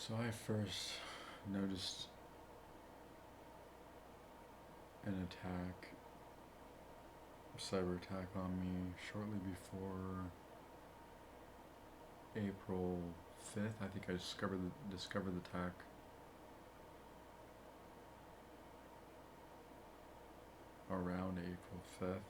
So I first noticed an attack, cyber attack on me shortly before April 5th. I think I discovered the attack around April 5th.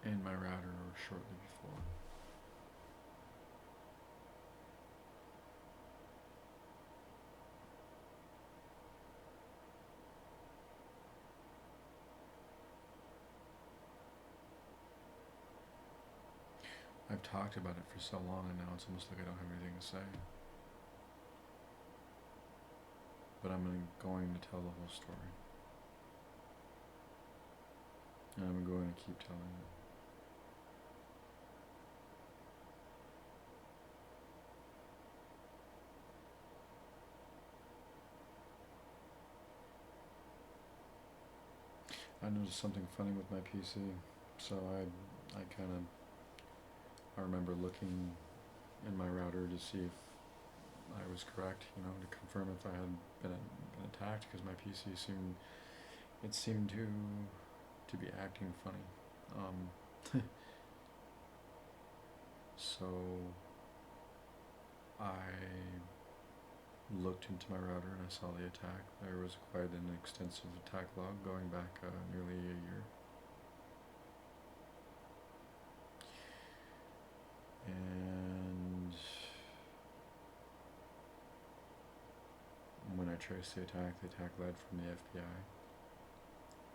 And my router shortly before. I've talked about it for so long and now it's almost like I don't have anything to say. But I'm going to tell the whole story. And I'm going to keep telling it. I noticed something funny with my PC, so I kind of, I remember looking in my router to see if I was correct, to confirm if I had been attacked, because my PC seemed to be acting funny. So I looked into my router and I saw the attack. There was quite an extensive attack log going back nearly a year. And when I traced the attack led from the FBI,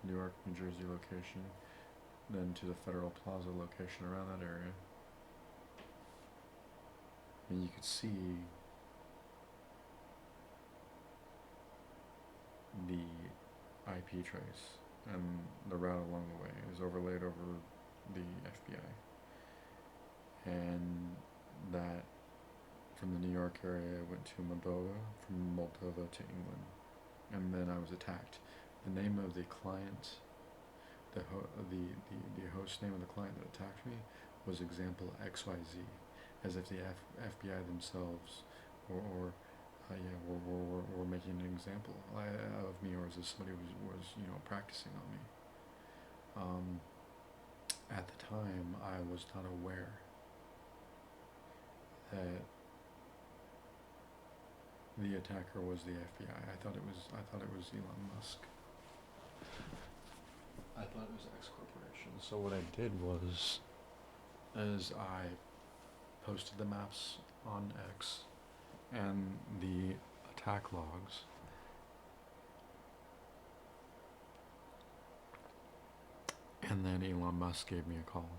Newark, New Jersey location, then to the Federal Plaza location around that area. And you could see the IP trace and the route along the way is overlaid over the FBI. And that from the New York area went to Moldova, from Moldova to England. And then I was attacked. The name of the client, the host name of the client that attacked me was example XYZ, as if the FBI themselves were making an example of me, or as if somebody was practicing on me. At the time, I was not aware that the attacker was the FBI. I thought it was Elon Musk. I thought it was X Corporation. So what I did was, I posted the maps on X and the attack logs. And then Elon Musk gave me a call.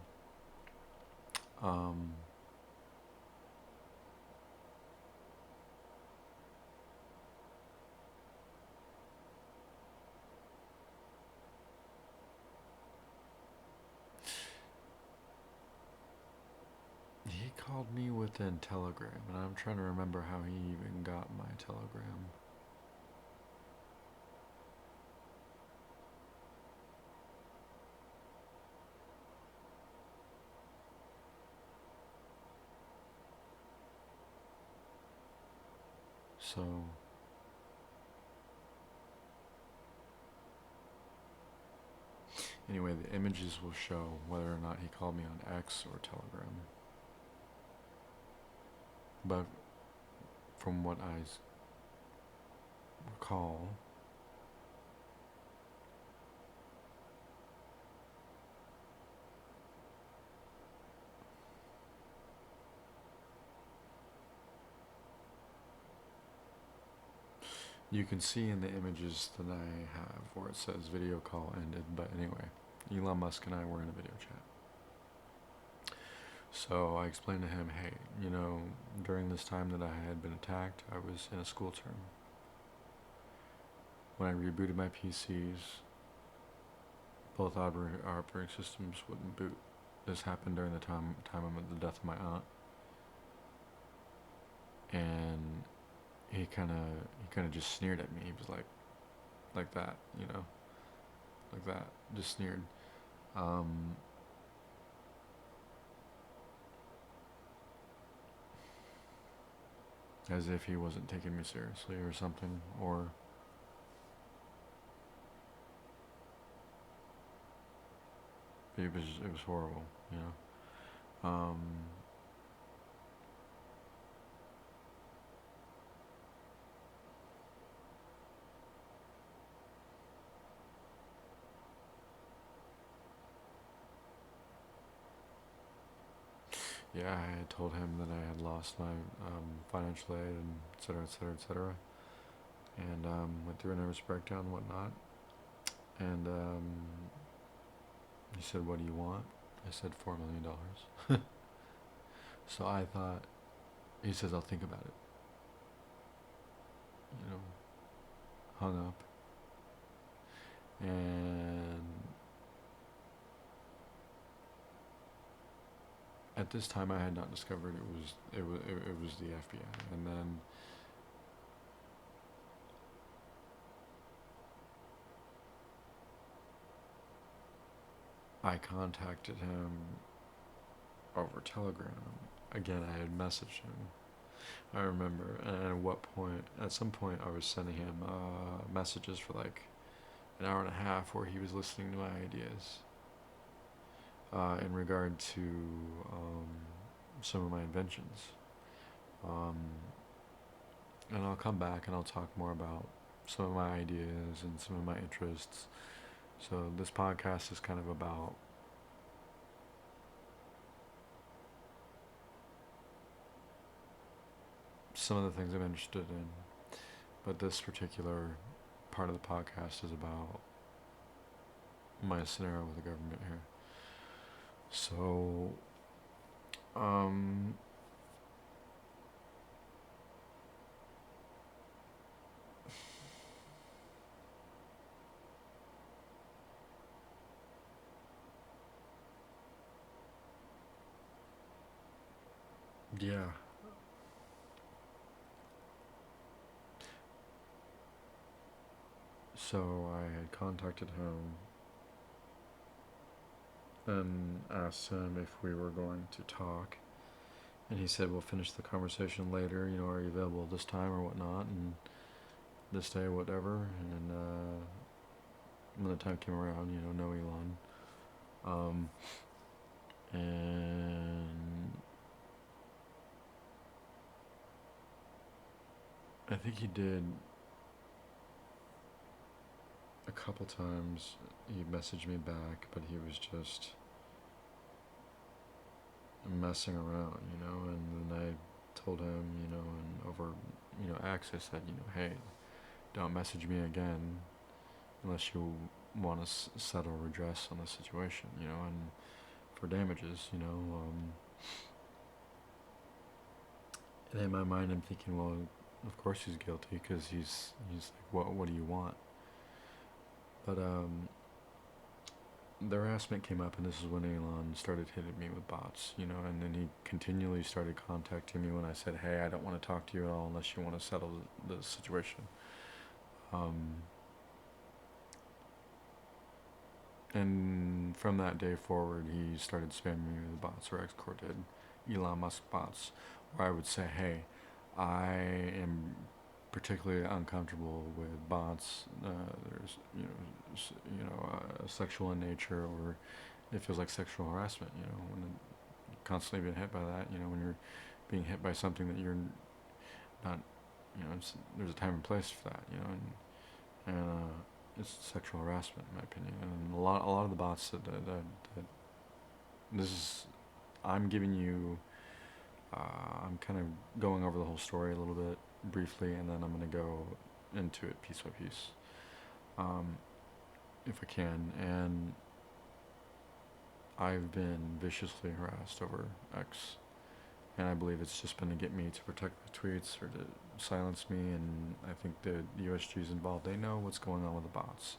He called me within Telegram, and I'm trying to remember how he even got my Telegram. So anyway, the images will show whether or not he called me on X or Telegram. But from what I recall, you can see in the images that I have where it says video call ended. But anyway, Elon Musk and I were in a video chat. So I explained to him, hey, during this time that I had been attacked, I was in a school term. When I rebooted my PCs, both operating systems wouldn't boot. This happened during the time of the death of my aunt. And he kind of just sneered at me. He was like that, like that, just sneered. as if he wasn't taking me seriously or something, or it was horrible, you know. Yeah, I had told him that I had lost my financial aid and et cetera, et cetera, et cetera, and went through a nervous breakdown and whatnot. And he said, "What do you want?" I said, $4 million. So I thought, he says, "I'll think about it." You know, hung up, and at this time I had not discovered it was the FBI, and then I contacted him over Telegram. Again, I had messaged him. I remember, and at some point, I was sending him messages for like an hour and a half where he was listening to my ideas in regard to some of my inventions. Um, and I'll come back and I'll talk more about some of my ideas and some of my interests. So this podcast is kind of about some of the things I'm interested in, but this particular part of the podcast is about my scenario with the government here. So, um, yeah. So I had contacted him and asked him if we were going to talk. And he said, "We'll finish the conversation later. You know, are you available this time or whatnot? And this day, whatever." And when the time came around, no Elon. And I think he did a couple times. He messaged me back, but he was just messing around, and then I told him, and over, X, I said, "Hey, don't message me again unless you want to settle redress on the situation, and for damages, And in my mind, I'm thinking, well, of course he's guilty because he's like, what do you want? But the harassment came up, and this is when Elon started hitting me with bots, and then he continually started contacting me when I said, "Hey, I don't want to talk to you at all unless you want to settle the situation." And from that day forward, he started spamming me with bots, or Xcore did, Elon Musk bots, where I would say, "Hey, I am particularly uncomfortable with bots. There's, sexual in nature, or it feels like sexual harassment. When you're constantly being hit by that. When you're being hit by something that you're not. There's a time and place for that. And it's sexual harassment, in my opinion. And a lot of the bots that this is, I'm giving you. I'm kind of going over the whole story a little bit briefly, and then I'm going to go into it piece by piece, if I can. And I've been viciously harassed over X, and I believe it's just been to get me to protect my tweets or to silence me. And I think the USG's involved. They know what's going on with the bots.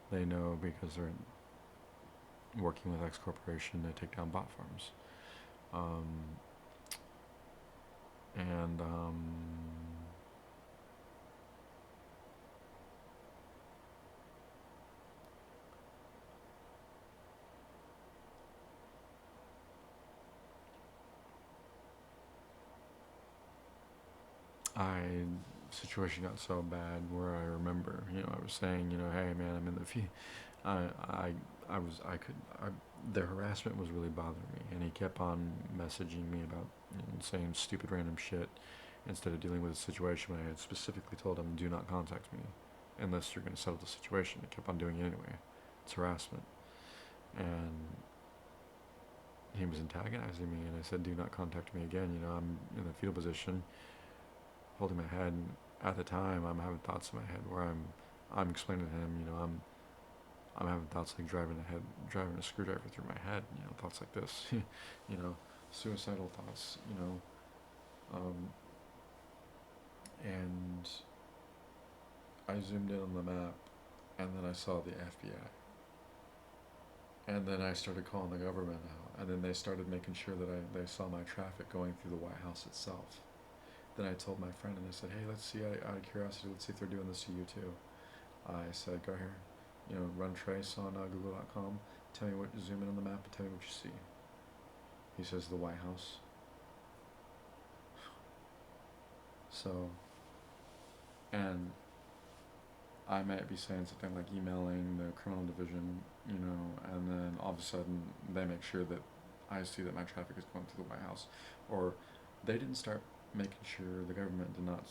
They know because they're working with X Corporation to take down bot farms. And I situation got so bad where I remember, I was saying, hey man, I'm in the I, I, I could, the harassment was really bothering me, and he kept on messaging me about saying stupid random shit instead of dealing with the situation when I had specifically told him, do not contact me unless you're going to settle the situation. He kept on doing it anyway. It's harassment. And he was antagonizing me, and I said, do not contact me again. I'm in the fetal position, holding my head. And at the time, I'm having thoughts in my head where I'm explaining to him, I'm having thoughts like driving a screwdriver through my head, thoughts like this, suicidal thoughts, and I zoomed in on the map, and then I saw the FBI. And then I started calling the government out, and then they started making sure that they saw my traffic going through the White House itself. Then I told my friend, and I said, hey, let's see, out of curiosity, let's see if they're doing this to you too. I said, go here, run trace on google.com, tell me zoom in on the map and tell me what you see. He says, the White House. So, and I might be saying something like emailing the criminal division, and then all of a sudden they make sure that I see that my traffic is going through the White House. Or they didn't start making sure, the government did not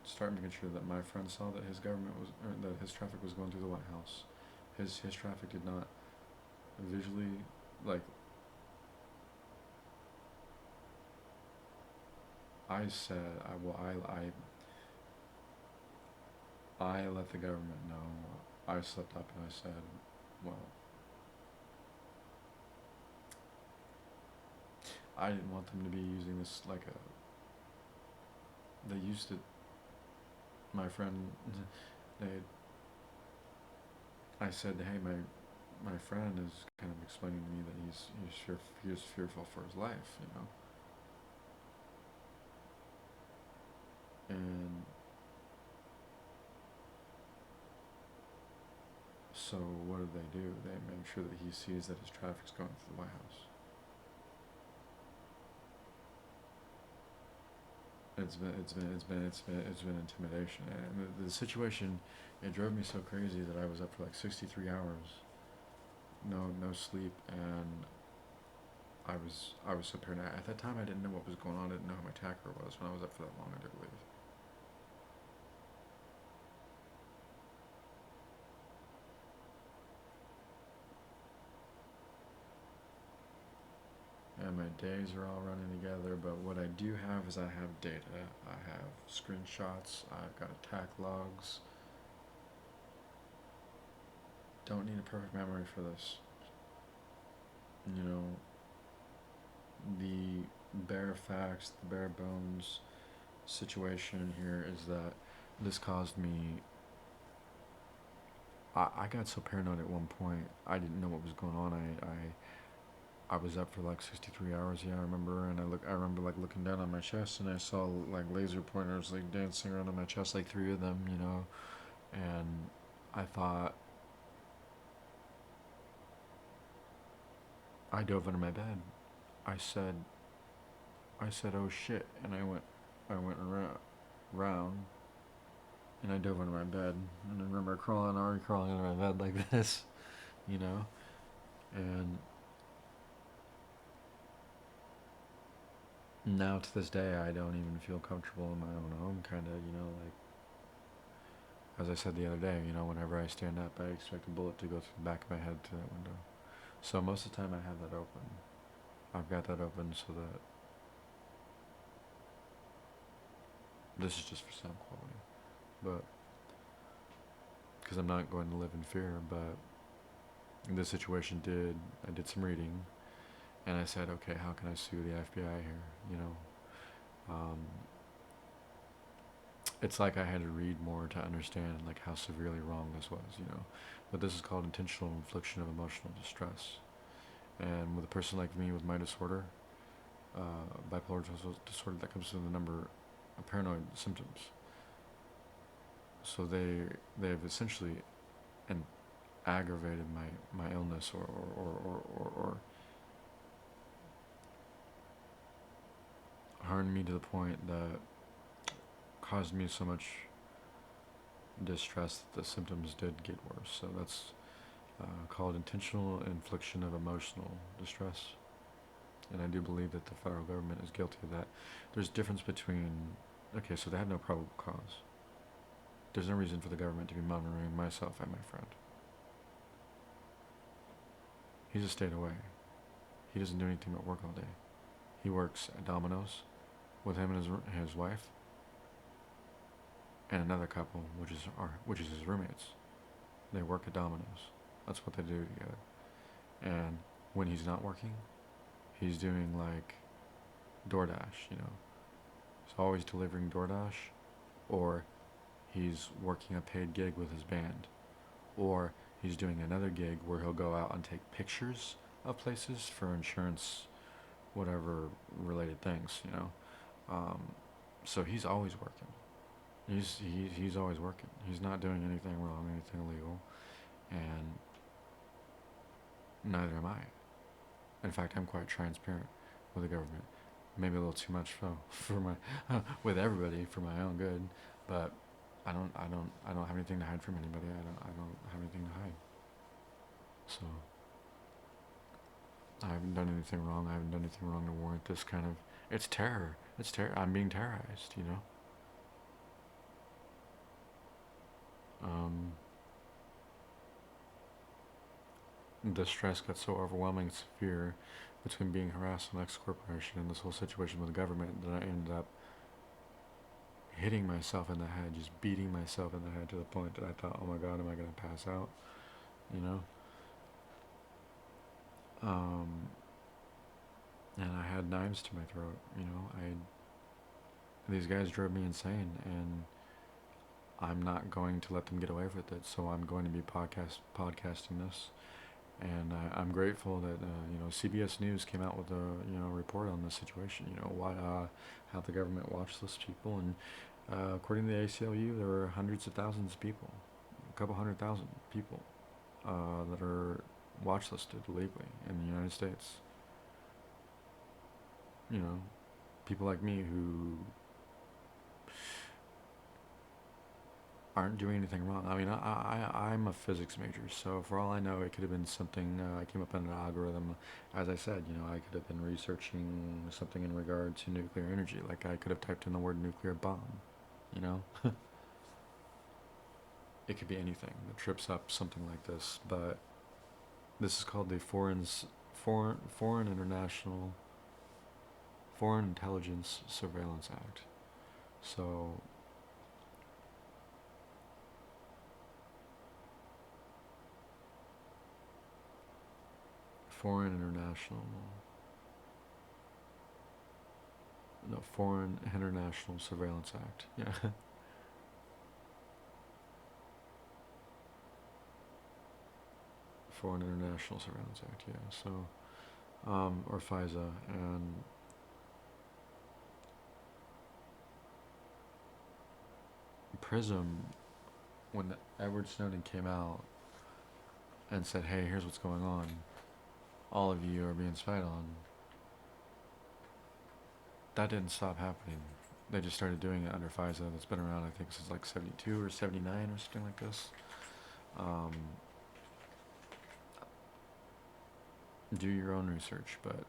start making sure that my friend saw that his government was, or that his traffic was going through the White House. His traffic did not visually, like, I said, I let the government know. I slipped up and I said, well, I didn't want them to be using this like they used to, my friend, I said, hey, my friend is kind of explaining to me that he's fearful for his life, and so what do? They make sure that he sees that his traffic's going through the White House. It's been intimidation, and the situation, it drove me so crazy that I was up for like 63 hours, no sleep, and I was so paranoid. At that time, I didn't know what was going on. I didn't know who my attacker was. When I was up for that long, I did believe. And my days are all running together, but what I do have is I have data. I have screenshots. I've got attack logs. Don't need a perfect memory for this. The bare facts, the bare bones situation here is that this caused me. I got so paranoid at one point. I didn't know what was going on. I was up for like 63 hours. Yeah, I remember, and I remember like looking down on my chest, and I saw like laser pointers like dancing around on my chest, like 3 of them, and I thought, I dove under my bed. I said, oh shit, and I went around, and I dove under my bed, and I remember already crawling under my bed like this, you know, and now to this day, I don't even feel comfortable in my own home, kind of, like, as I said the other day, whenever I stand up, I expect a bullet to go through the back of my head to that window. So most of the time I have that open. I've got that open so that this is just for sound quality, but because I'm not going to live in fear. But in this situation, I did some reading, and I said, okay, how can I sue the FBI here? It's like I had to read more to understand like how severely wrong this was. But this is called intentional infliction of emotional distress. And with a person like me with my disorder, bipolar disorder, that comes to the number of paranoid symptoms. So they've essentially aggravated my illness or harmed me to the point that caused me so much distress that the symptoms did get worse. So that's called intentional infliction of emotional distress. And I do believe that the federal government is guilty of that. There's a difference between, okay, so they have no probable cause. There's no reason for the government to be monitoring myself and my friend. He's a state away. He doesn't do anything but work all day. He works at Domino's with him and his wife and another couple, which is his roommates. They work at Domino's. That's what they do together. And when he's not working, he's doing like DoorDash, you know. He's always delivering DoorDash, or he's working a paid gig with his band, or he's doing another gig where he'll go out and take pictures of places for insurance, whatever related things, you know. So he's always working. He's always working. He's not doing anything wrong, anything illegal, and neither am I. In fact, I'm quite transparent with the government. Maybe a little too much for my with everybody for my own good, but I don't have anything to hide from anybody. I don't have anything to hide. So I haven't done anything wrong. I haven't done anything wrong to warrant this kind of. It's terror. It's terror. I'm being terrorized. You know. The stress got so overwhelming and severe between being harassed on X Corporation and this whole situation with the government that I ended up hitting myself in the head, just beating myself in the head to the point that I thought, oh my God, am I going to pass out? You know? And I had knives to my throat, you know? These guys drove me insane, and I'm not going to let them get away with it, so I'm going to be podcasting this. And I'm grateful that CBS News came out with a report on this situation. How the government watch lists people, and according to the ACLU, there are hundreds of thousands of people, a couple 100,000 people that are watch listed illegally in the United States. You know, people like me who aren't doing anything wrong. I mean, I'm a physics major, so for all I know, it could have been something. I came up in an algorithm. As I said, I could have been researching something in regard to nuclear energy. Like I could have typed in the word nuclear bomb. It could be anything that trips up something like this. But this is called the Foreign Intelligence Surveillance Act. So Foreign International Surveillance Act. Yeah. Foreign International Surveillance Act. Yeah. So, or FISA, and PRISM. When Edward Snowden came out and said, "Hey, here's what's going on. All of you are being spied on." That didn't stop happening. They just started doing it under FISA. That's been around, I think, since like 72 or 79 or something like this. Do your own research, but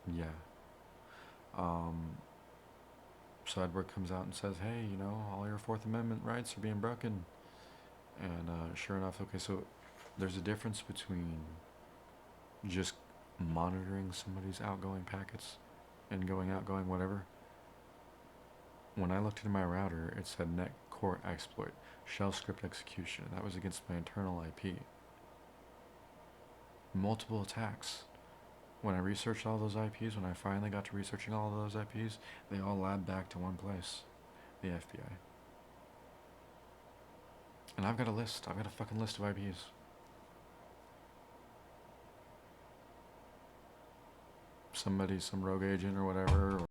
yeah. So Edward comes out and says, "Hey, all your Fourth Amendment rights are being broken." And sure enough, okay, so there's a difference between just monitoring somebody's outgoing packets and outgoing whatever. When I looked into my router, it said net core exploit, shell script execution. That was against my internal IP. Multiple attacks. When I researched all those IPs, when I finally got to researching all those IPs, they all led back to one place, the FBI. And I've got a list. I've got a fucking list of IPs. Some rogue agent or whatever,